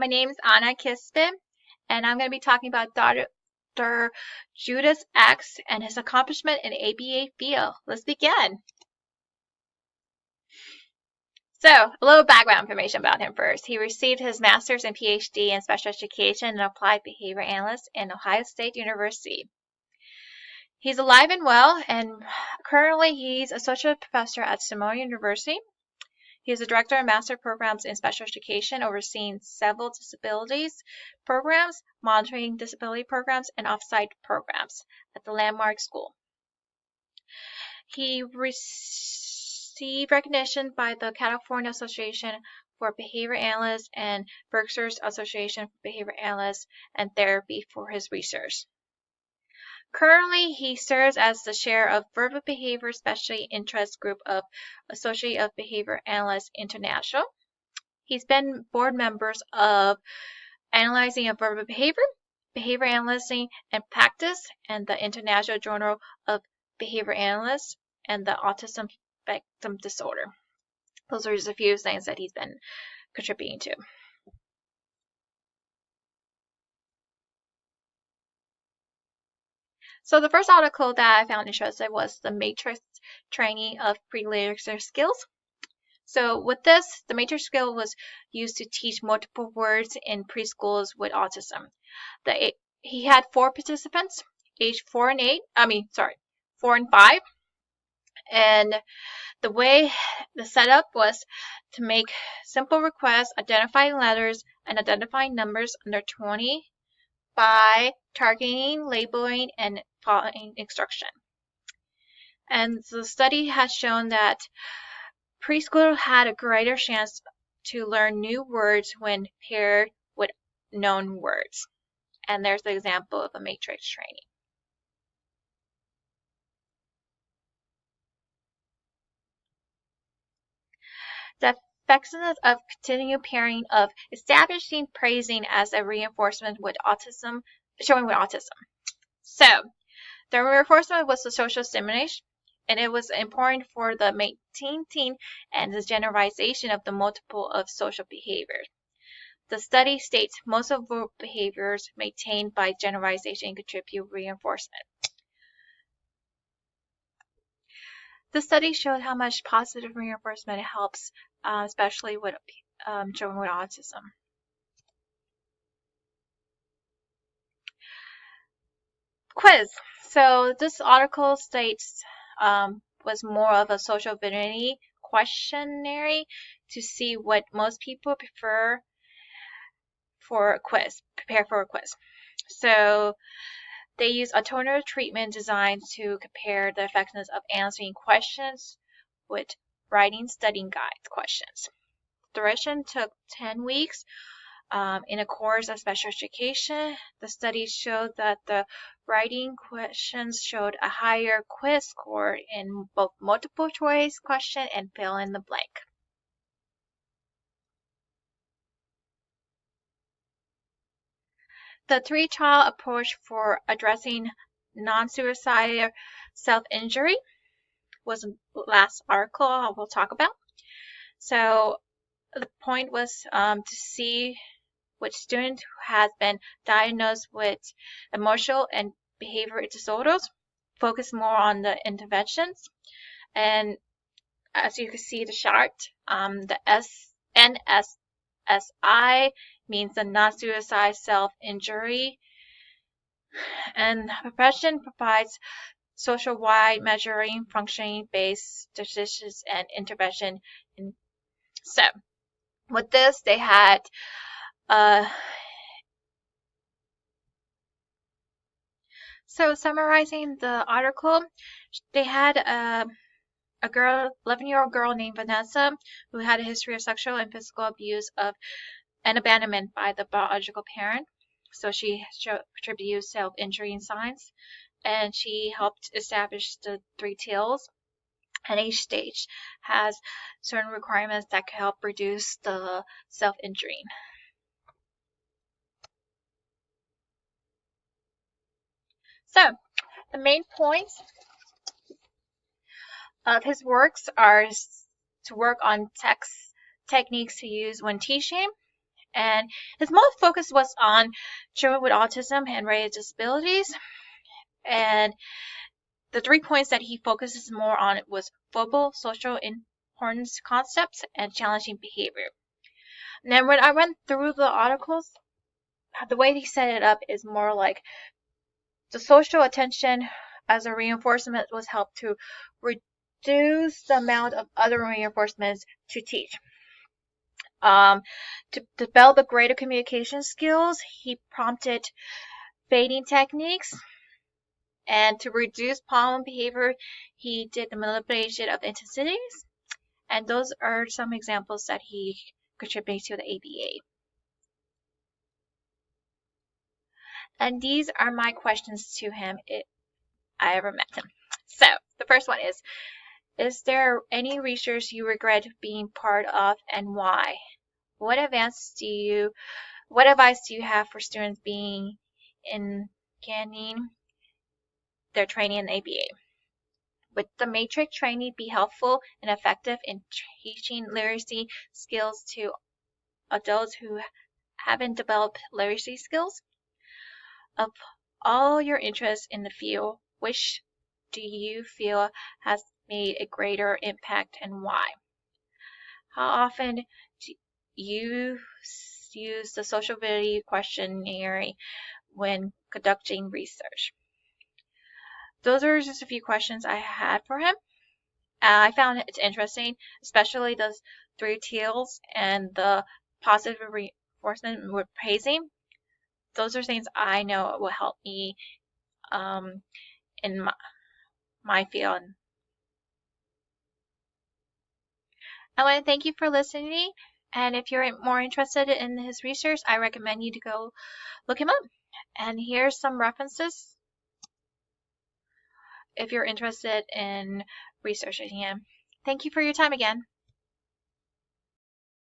My name is Anna Kispe, and I'm going to be talking about Dr. Judas X and his accomplishment in the ABA field. Let's begin. So, a little background information about him first. He received his master's and PhD in special education and applied behavior analyst in Ohio State University. He's alive and well, and currently he's associate professor at Samoa University. He is the director of master programs in special education, overseeing several disabilities programs, monitoring disability programs, and off-site programs at the Landmark School. He received recognition by the California Association for Behavior Analysts and Berkshire Association for Behavior Analysts and Therapy for his research. Currently, he serves as the chair of Verbal Behavior Special Interest Group of Association of Behavior Analysts International. He's been board members of Analyzing of Verbal Behavior, Behavior Analyzing and Practice, and the International Journal of Behavior Analysts, and the Autism Spectrum Disorder. Those are just a few things that he's been contributing to. So the first article that I found interesting was the Matrix Training of Pre-Literacy Skills. So with this, the Matrix skill was used to teach multiple words in preschools with autism. He had 4 participants, age 4 and 5. And the way the setup was to make simple requests, identifying letters and identifying numbers under 20 by targeting, labeling, and following instruction. And the study has shown that preschool had a greater chance to learn new words when paired with known words. And there's the example of a matrix training. The effectiveness of continued pairing of establishing praising as a reinforcement with autism, showing with autism. So, the reinforcement was the social stimulation, and it was important for the maintaining and the generalization of the multiple of social behaviors. The study states most of the behaviors maintained by generalization contribute reinforcement. The study showed how much positive reinforcement helps, especially with children with autism. Quiz. So this article states was more of a social validity questionnaire to see what most people prepare for a quiz. So they use alternative treatment designed to compare the effectiveness of answering questions with writing studying guide questions. The duration took 10 weeks. In a course of special education, the study showed that the writing questions showed a higher quiz score in both multiple choice question and fill in the blank. The 3-trial approach for addressing non-suicidal self-injury was the last article I will talk about. So the point was to see which student who has been diagnosed with emotional and behavioral disorders, focus more on the interventions. And as you can see the chart, the NSSI means the non-suicide self-injury. And profession provides social-wide measuring, functioning-based decisions and intervention. So with this, they had so summarizing the article, they had a girl, 11-year-old girl named Vanessa, who had a history of sexual and physical abuse and abandonment by the biological parent. So she contributed self-injury signs, and she helped establish the 3 TILs. And each stage has certain requirements that can help reduce the self-injury. So, the main points of his works are to work on techniques to use when teaching, And his most focus was on children with autism and related disabilities. And the 3 points that he focuses more on was verbal, social importance concepts, and challenging behavior. And then when I went through the articles, the way he set it up is more like the social attention as a reinforcement was helped to reduce the amount of other reinforcements to teach. To develop a greater communication skills, he prompted fading techniques. And to reduce problem behavior, he did the manipulation of intensities. And those are some examples that he contributed to the ABA. And these are my questions to him if I ever met him. So the first one is there any research you regret being part of and why? What advice do you have for students being in gaining their training in ABA? Would the Matrix training be helpful and effective in teaching literacy skills to adults who haven't developed literacy skills? Of all your interests in the field, which do you feel has made a greater impact and why? How often do you use the social ability questionnaire when conducting research? Those are just a few questions I had for him. I found it interesting, especially the 3 T's and the positive reinforcement with praising. Those are things I know will help me in my field. I want to thank you for listening. And if you're more interested in his research, I recommend you to go look him up. And here's some references if you're interested in researching him. Thank you for your time again.